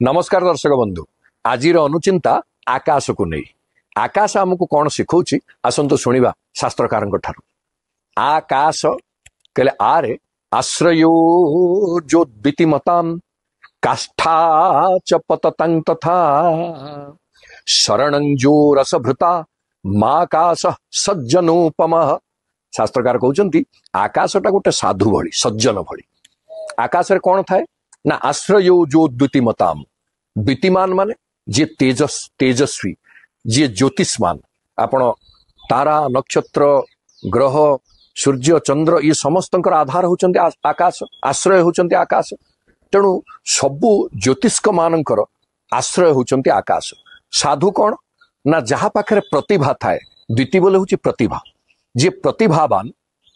नमस्कार दर्शक बंधु आज अनुचिंता आकाश को नहीं आकाश आमको कौन शिखौछि आसंतु शुणिबा शास्त्रकार आकाश कहले आरे आश्रयो जो द्वितिमताम काष्ठा च पततं तथा शरणं जो रसभृता माकाश सज्जनोपम। शास्त्रकार कहउचंती आकाशटा गोटे साधु भली सज्जन भली। आकाश रे कौन थाए ना आश्रयो जो द्वितिमताम द्वितिमान माने जे तेजस्वी जे ज्योतिष्मान आपण तारा नक्षत्र ग्रह सूर्य चंद्र ये समस्तंकर आधार होचंती आकाश आश्रय होचंती आकाश। तेणु सबु ज्योतिष्क मानकर आश्रय होचंती आकाश। साधु कौन ना जहा पाखरे प्रतिभा थाए द्वितीय बोले होची प्रतिभा जे प्रतिभावान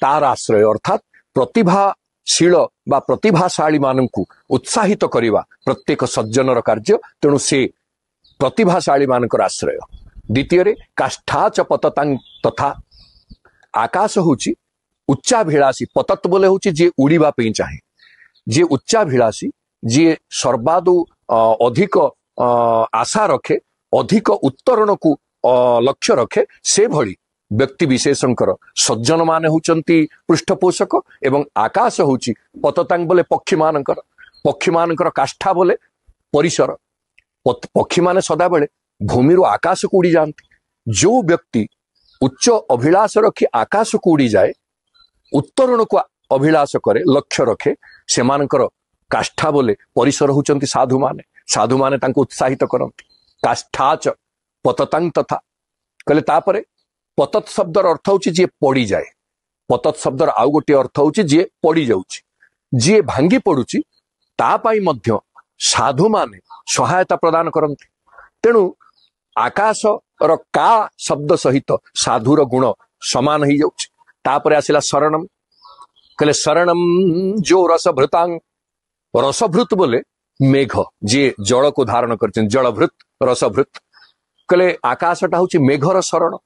तार आश्रय अर्थात प्रतिभाशील बा प्रतिभाशाली मानकु उत्साहित करिवा प्रत्येक सज्जनर कार्य। तेणु से प्रतिभाशाली मानकर आश्रय। द्वितीय रे काष्ठा च पततं तथा आकाश होची उच्चाभिलाषी पतत बोले होची जे उड़ीबा पई चाहे जे उच्चाभिलाषी जे सर्वादु अधिक आशा रखे अधिक उत्तरण को लक्ष्य रखे से भली व्यक्ति विशेषकर सज्जन माने होचंती पृष्ठपोषक एवं आकाश होची पततांग बोले पक्षी मानकर काष्ठा बोले परिसर। पक्षी माने सदा बेले भूमि रो आकाश को उड़ी जाती। जो व्यक्ति उच्च अभिलाष रखी आकाश को उड़ी जाए उत्तरण को अभिलाष करे लक्ष्य रखे से मानकर काष्ठा बोले परिसर होचंती साधु माने तांको उत्साहित करंती। काष्ठाच पततं तथा कहले तापरे पतत शब्दर अर्थ होची जे पड़ी जाए। पतत शब्दर आउ गोटे अर्थ होची जे पड़ी जाउची जे भांगी पड़ुची ता पाई मध्य साधु माने सहायता प्रदान करंती। तेणु आकाश र का शब्द सहित साधुर गुण समान ही जाउची। तापरे आसिला शरणम कहले शरणम जो रसभृतांग रसभृत बोले मेघ जे जल को धारण करछन जलभृत रसभृत कहले आकाशटा होची मेघर शरण।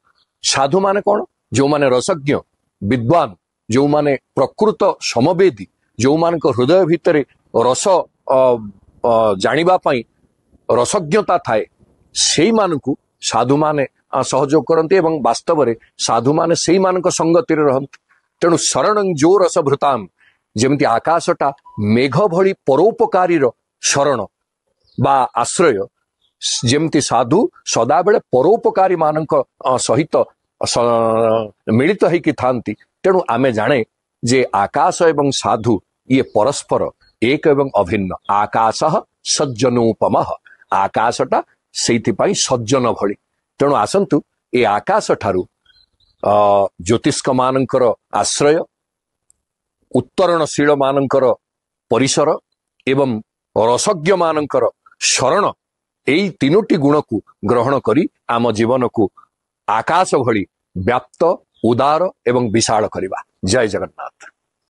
साधु माने कौन जो माने रसज्ञ विद्वान जो माने प्रकृत समवेदी जो मान हृदय भितर रस जानिबा पई रसज्ञता थाए सेई मानकु साधु माने सहयोग करते एवं वास्तव रे साधु माने सेई मानक संगति रे रहंती। तेणु शरणं जो रसभृताम जेमति आकाशटा मेघ भली परोपकारी शरण बा आश्रय जेमति साधु सदा बेले परोपकारी मानक सहित मिलित होइकि थांती। तेणु आमे जाने जे आकाश एवं साधु ये परस्पर एक एवं अभिन्न। आकाश सज्जनोपम आकाशटा सेइथिपाई सज्जन भली। तेणु आसंतु ए आकाश ठारू ज्योतिष्क मानकर आश्रय उत्तरणशील मानकर परिसर एवं रसज्ञ मानकर शरण एई तीनोटी गुण को ग्रहण करी आम जीवन को आकाश भली व्याप्त उदार एवं विशाल करिबा। जय जगन्नाथ।